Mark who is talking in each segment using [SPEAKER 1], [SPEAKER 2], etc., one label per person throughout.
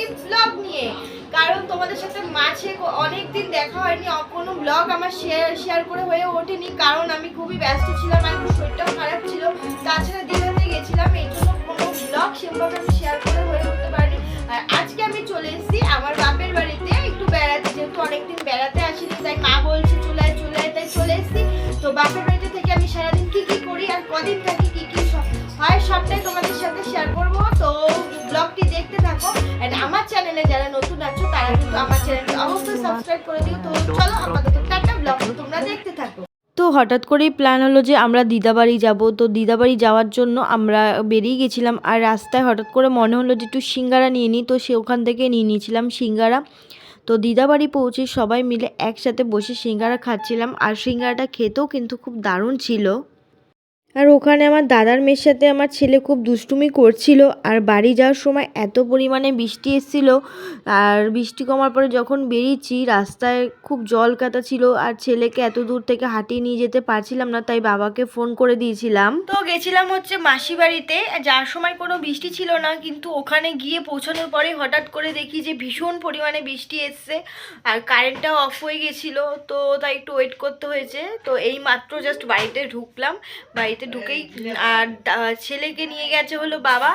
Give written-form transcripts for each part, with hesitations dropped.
[SPEAKER 1] একটি ব্লগ নিয়ে। কারণ তোমাদের সাথে মাঝে অনেকদিন দেখা হয়নি, কোনো ব্লগ আমার শেয়ার করে হয়ে ওঠেনি, কারণ আমি খুবই ব্যস্ত ছিলাম, আর শরীরটাও খারাপ ছিল। তাছাড়া দীঘাতে গেছিলাম, এই জন্য কোনো ব্লগ সেভাবে আমি শেয়ার করে হয়ে উঠতে পারিনি। আর আজকে আমি চলে এসেছি আমার বাপের বাড়িতে একটু বেড়াতে, যেহেতু অনেকদিন বেড়াতে আসিনি, তাই মা বলছে চলে আয়, তাই চলে এসেছি। তো বাপের বাড়িতে থেকে আমি সারাদিন কি কি করি আর কদিন থাকি, কি কি হয় সবটাই তোমাদের সাথে শেয়ার করব। তো ব্লগটি দেখতে থাকো। এন্ড আমার চ্যানেলে যারা নতুন আছো তারা কিন্তু আমার চ্যানেলটি অবশ্যই সাবস্ক্রাইব করে দিও। তো চলো আপাতত টাটা, ব্লগটি তোমরা দেখতে থাকো।
[SPEAKER 2] তো হঠাৎ করেই প্ল্যান হলো যে আমরা দিদাবাড়ি যাব। তো দিদাবাড়ি যাওয়ার জন্য আমরা বেরিয়ে গেছিলাম, আর রাস্তায় হঠাৎ করে মনে হলো যে একটু সিঙ্গারা নিয়ে নিই, তো সে ওখান থেকে নিয়ে নিয়েছিলাম সিঙ্গারা। তো দিদাবাড়ি পৌঁছে সবাই মিলে একসাথে বসে সিঙ্গারা খাচ্ছিলাম, আর সিঙ্গারাটা খেতেও কিন্তু খুব দারুণ ছিল। আর ওখানে আমার দাদার মেয়ের সাথে আমার ছেলে খুব দুষ্টুমি করছিল। আর বাড়ি যাওয়ার সময় এত পরিমাণে বৃষ্টি এসেছিল, আর বৃষ্টি কমার পরে যখন বেরিয়েছি রাস্তায় খুব জল কাদা ছিল, আর ছেলেকে এত দূর থেকে হাঁটিয়ে নিয়ে যেতে পারছিলাম না, তাই বাবাকে ফোন করে দিয়েছিলাম।
[SPEAKER 1] তো গেছিলাম হচ্ছে মাসি বাড়িতে, যাওয়ার সময় কোনো বৃষ্টি ছিল না, কিন্তু ওখানে গিয়ে পৌঁছানোর পরে হঠাৎ করে দেখি যে ভীষণ পরিমাণে বৃষ্টি এসছে, আর কারেন্টটাও অফ হয়ে গেছিলো। তো তাই একটু ওয়েট করতে হয়েছে। তো এই মাত্র জাস্ট বাড়িতে ঢুকলাম, বাড়িতে ঢুকেই আর ছেলেকে নিয়ে গেছে হলো বাবা,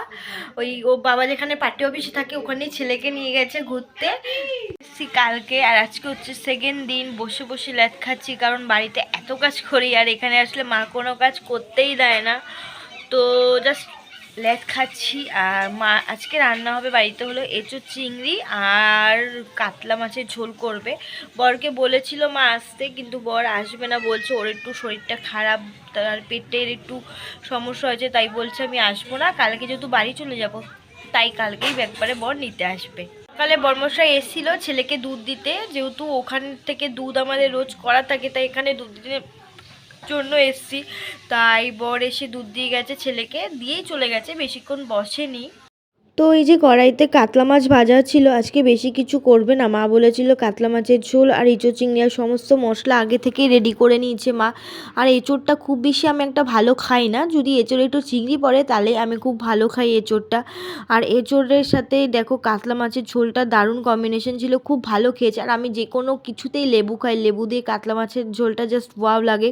[SPEAKER 1] ও বাবা যেখানে পার্টি অফিসে থাকে ওখানেই ছেলেকে নিয়ে গেছে ঘুরতে। কালকে আর আজকে হচ্ছে সেকেন্ড দিন, বসে বসে ল্যাদ খাচ্ছি, কারণ বাড়িতে এত কাজ করি আর এখানে আসলে মা কোনো কাজ করতেই দেয় না। তো জাস্ট ল্যাদ খাচ্ছি। আর মা আজকে রান্না হবে বাড়িতে হলো এঁচোড় চিংড়ি আর কাতলা মাছের ঝোল করবে। বরকে বলেছিল মা আসতে, কিন্তু বর আসবে না, বলছে ওর একটু শরীরটা খারাপ, তার পেটের একটু সমস্যা হয়েছে, তাই বলছে আমি আসবো না। কালকে যেহেতু বাড়ি চলে যাব, তাই কালকেই একবারে বর নিতে আসবে। সকালে বর্মশাই এসেছিল ছেলেকে দুধ দিতে, যেহেতু ওখান থেকে দুধ আমাদের রোজ করা থাকে, তাই এখানে দুধ দিতে জন্য এসছি। তাই বর এসে দুধ দিয়ে গেছে, ছেলেকে দিয়েই চলে গেছে, বেশিক্ষণ বসেনি।
[SPEAKER 2] তো এই যে কড়াইতে কাতলা মাছ ভাজা ছিল, আজকে বেশি কিছু করবে না, মা বলেছিল কাতলা মাছের ঝোল আর এঁচোড় চিংড়ি, আর সমস্ত মশলা আগে থেকেই রেডি করে নিয়েছে মা। আর এঁচোড়টা খুব বেশি আমি একটা ভালো খাই না, যদি এঁচোড়ে একটু চিংড়ি পড়ে তাহলে আমি খুব ভালো খাই এঁচোড়টা। আর এঁচোড়ের সাথে দেখো কাতলা মাছের ঝোলটা দারুণ কম্বিনেশন ছিল, খুব ভালো খেয়েছে। আর আমি যে কোনো কিছুতেই লেবু খাই, লেবু দিয়ে কাতলা মাছের ঝোলটা জাস্ট ওয়াও লাগে।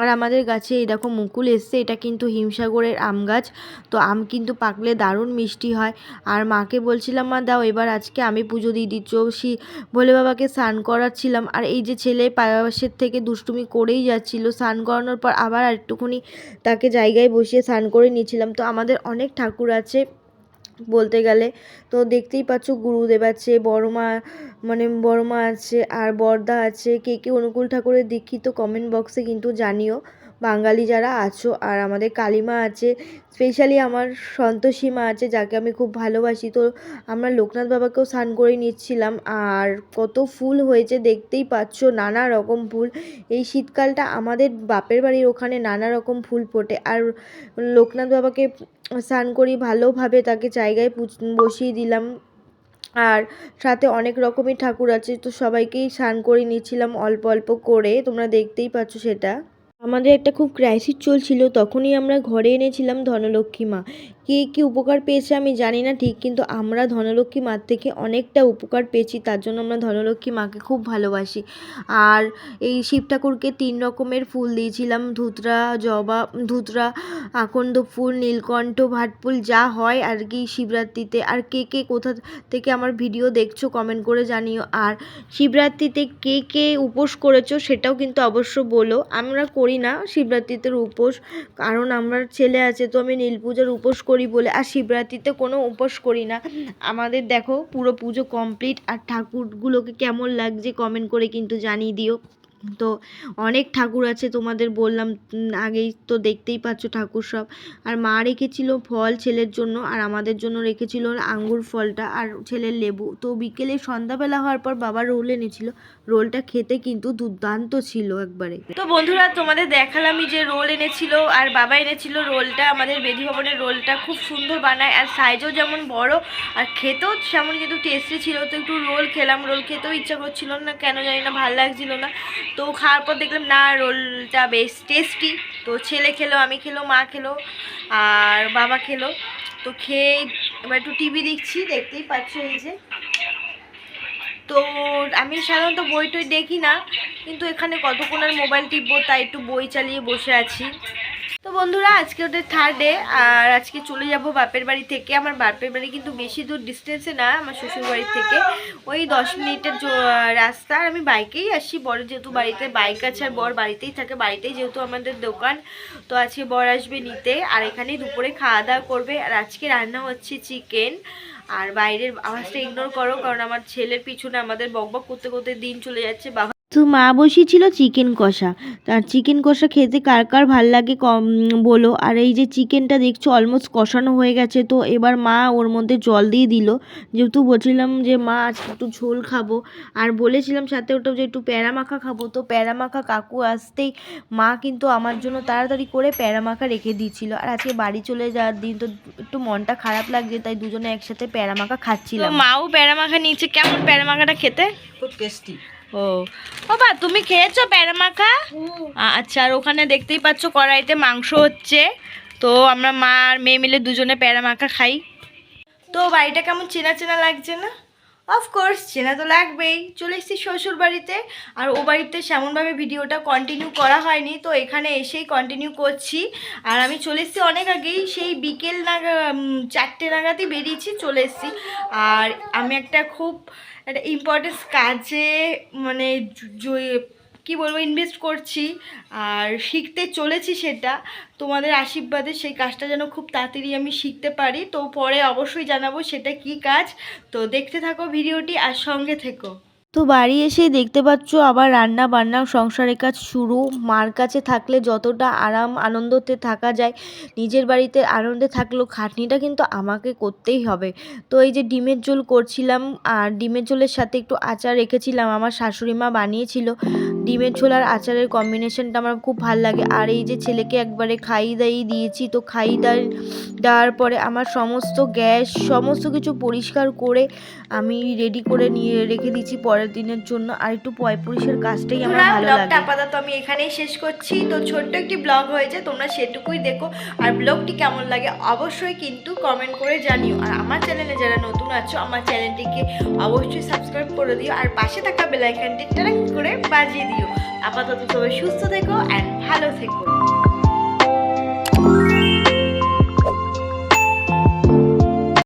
[SPEAKER 2] আর আমাদের গাছে এই দেখো মুকুল এসছে, এটা কিন্তু হিমসাগরের আম গাছ। তো আম কিন্তু পাকলে দারুণ মিষ্টি হয়। আর মাকে বলছিলাম মা দাও এবার আজকে আমি পুজো দিয়ে দিচ্ছি, ভোলে বাবাকে স্নান করাচ্ছিলাম। আর এই যে ছেলে পাশের থেকে দুষ্টুমি করেই যাচ্ছিল, স্নান করানোর পর আবার একটুখানি তাকে জায়গায় বসিয়ে স্নান করে নিয়েছিলাম। তো আমাদের অনেক ঠাকুর আছে বলতে গেলে, তো দেখতেই পাচ্ছ গুরুদেব আছে, বড় মা আছে, আর বড়দা আছে। কে কে অনুকূল ঠাকুরের দীক্ষিত কমেন্ট বক্সে কিন্তু জানিও, বাঙালি যারা আছো। আর আমাদের কালীমা আছে, স্পেশালি আমার সন্তোষী মা আছে, যাকে আমি খুব ভালোবাসি। তো আমরা লোকনাথ বাবাকেও স্নান করে নিচ্ছিলাম। আর কত ফুল হয়েছে দেখতেই পাচ্ছ, নানা রকম ফুল। এই শীতকালটা আমাদের বাপের বাড়ির ওখানে নানা রকম ফুল ফোটে। আর লোকনাথ বাবাকে স্নান করি ভালোভাবে, তাকে জায়গায় বসিয়ে দিলাম। আর সাথে অনেক রকমের ঠাকুর আছে, তো সবাইকেই স্নান করে নিচ্ছিলাম অল্প অল্প করে, তোমরা দেখতেই পাচ্ছ সেটা। আমাদের একটা খুব ক্রাইসিস চলছিল, তখনই আমরা ঘরে এনেছিলাম ধনলক্ষ্মী মা। কে কী উপকার পেয়েছে আমি জানি না ঠিক, কিন্তু আমরা ধনলক্ষ্মী মার থেকে অনেকটা উপকার পেয়েছি, তার জন্য আমরা ধনলক্ষ্মী মাকে খুব ভালোবাসি। আর এই শিব ঠাকুরকে 3 রকমের ফুল দিয়েছিলাম, ধুতরা, আকন্দ ফুল, নীলকণ্ঠ, ভাটফুল, যা হয় আর কি শিবরাত্রিতে। আর কে কে কোথা থেকে আমার ভিডিও দেখছো কমেন্ট করে জানিও। আর শিবরাত্রিতে কে কে উপোস করেছো সেটাও কিন্তু অবশ্য বলো। আমরা করি না শিবরাত্রিতে উপোস, কারণ আমার ছেলে আছে, তো আমি নীল পূজার উপোস করি বলে। আর শিবরাত্রিতে কোনো উপোস করি না। আমাদের দেখো পুরো পুজো কমপ্লিট। আর ঠাকুরগুলোকে কেমন লাগছে কমেন্ট করে কিন্তু জানিয়ে দিও। তো অনেক ঠাকুর আছে, তোমাদের বললাম আগেই, তো দেখতেই পাচ্ছ ঠাকুর সব। আর মা রেখেছিল ফল ছেলের জন্য, আর আমাদের জন্য রেখেছিল আঙ্গুর ফলটা, আর ছেলের লেবু। তো বিকেলে সন্ধ্যাবেলা হওয়ার পর বাবা রোল এনেছিল, রোলটা খেতে কিন্তু দুর্দান্ত ছিল একবারে।
[SPEAKER 1] তো বন্ধুরা তোমাদের দেখালামই যে রোল এনেছিল, আর বাবা এনেছিল রোলটা, আমাদের বেদি ভবনের রোলটা খুব সুন্দর বানায়, আর সাইজও যেমন বড় আর খেতেও সেমন কিন্তু টেস্টি ছিল। তো একটু রোল খেলাম, রোল খেতেও ইচ্ছা করছিল না, কেন জানি না, ভালো লাগছিল না। তো খাওয়ার পর দেখলাম না রোলটা বেশ টেস্টি। তো ছেলে খেলো, আমি খেলো, মা খেলো, আর বাবা খেলো। তো খেয়ে এবার একটু টিভি দেখছি, দেখতেই পাচ্ছ এই যে। তো আমি সাধারণত বই টই দেখি না, কিন্তু এখানে কতক্ষণ আর মোবাইল টিপবো, তাই একটু বই চালিয়ে বসে আছি। তো বন্ধুরা, আজকে ওদের থার্ড ডে, আর আজকে চলে যাব বাপের বাড়ি থেকে। আমার বাপের বাড়ি কিন্তু বেশি দূর ডিস্টেন্সে না, আমার শ্বশুর বাড়ি থেকে ওই 10 মিনিটের রাস্তা। আর আমি বাইকেই আসি, বড় যেহেতু বাড়িতে বাইক আছে আর বর বাড়িতেই থাকে, বাড়িতেই যেহেতু আমাদের দোকান। তো আজকে বর আসবে নিতে, আর এখানেই দুপুরে খাওয়া দাওয়া করবে। আর আজকে রান্না হচ্ছে চিকেন। আর বাইরের আওয়াজটা ইগনোর করো, কারণ আমার ছেলের পিছনে আমাদের বকবক করতে করতে দিন চলে যাচ্ছে।
[SPEAKER 2] তো মা বসিয়েছিল চিকেন কষা। তার চিকেন কষা খেতে কার কার ভাল লাগে কম বলো। আর এই যে চিকেনটা দেখছো অলমোস্ট কষানো হয়ে গেছে, তো এবার মা ওর মধ্যে জল দিয়ে দিল, যেহেতু বলছিলাম যে মা আজকে একটু ঝোল খাবো, আর বলেছিলাম সাথে ওটাও যে একটু প্যারা মাখা খাবো। তো প্যারা মাখা কাকু আসতেই মা কিন্তু আমার জন্য তাড়াতাড়ি করে প্যারা মাখা রেখে দিয়েছিল। আর আজকে বাড়ি চলে যাওয়ার দিন, তো একটু মনটা খারাপ লাগছে, তাই দুজনে একসাথে প্যারা মাখা খাচ্ছিলাম।
[SPEAKER 1] মাও প্যারা মাখা নিচে। কেমন প্যারা মাখাটা খেতে?
[SPEAKER 3] খুব টেস্টি।
[SPEAKER 1] ও বাবা, তুমি খেয়েছো প্যারা মাখা? আচ্ছা। আর ওখানে দেখতেই পাচ্ছ কড়াইতে মাংস হচ্ছে, তো আমরা মা আর মেয়ে মিলে দুজনে প্যারা মাখা খাই। তো বাড়িটা কেমন চেনা চেনা লাগছে না? অফকোর্স চেনা তো লাগবেই। চলে এসেছি শ্বশুর বাড়িতে, আর ও বাড়িতে সেমনভাবে ভিডিওটা কন্টিনিউ করা হয়নি, তো এখানে এসেই কন্টিনিউ করছি। আর আমি চলে এসেছি অনেক আগেই, সেই বিকেল 4টে নাগাদই বেরিয়েছি, চলে এসেছি। আর আমি একটা ইম্পর্টেন্ট কাজে মানে কি বলবো ইনভেস্ট করছি, আর শিখতে চলেছি। সেটা তোমাদের আশীর্বাদে সেই কাজটা যেন খুব তাড়াতাড়ি আমি শিখতে পারি। তো পরে অবশ্যই জানাবো সেটা কি কাজ। তো দেখতে থাকো ভিডিওটি আর সঙ্গে থেকো।
[SPEAKER 2] তো বাড়ি এসেই দেখতে পাচ্ছ আবার রান্না বান্না সংসারের কাজ শুরু। মার কাছে থাকলে যতটা আরাম আনন্দতে থাকা যায়, নিজের বাড়িতে আনন্দে থাকলেও খাটনিটা কিন্তু আমাকে করতেই হবে। তো এই যে ডিমের ঝোল করছিলাম, আর ডিমের ঝোলের সাথে একটু আচার রেখেছিলাম, আমার শাশুড়ি মা বানিয়েছিল। ডিমের ঝোল আর আচারের কম্বিনেশনটা আমার খুব ভাল লাগে। আর এই যে ছেলেকে একবারে খাইয়ে দাইয়ে দিয়েছি, তো দেওয়ার পরে আমার সমস্ত গ্যাস সমস্ত কিছু পরিষ্কার করে আমি রেডি করে নিয়ে রেখে দিচ্ছি পরের দিনের জন্য। আর একটু পরিষ্কার কাজটাই আমার ভালো লাগে।
[SPEAKER 1] আপাতত আমি এখানেই শেষ করছি। তো ছোট্ট একটি ব্লগ হয়েছে, তোমরা সেটুকুই দেখো। আর ব্লগটি কেমন লাগে অবশ্যই কিন্তু কমেন্ট করে জানিও। আর আমার চ্যানেলে যারা নতুন আছো, আমার চ্যানেলটিকে অবশ্যই সাবস্ক্রাইব করে দিও, আর পাশে থাকা বেল আইকনটি টাক করে বাজিয়ে দিও। আপাতত সবাই সুস্থ থেকো অ্যান্ড ভালো থেকো।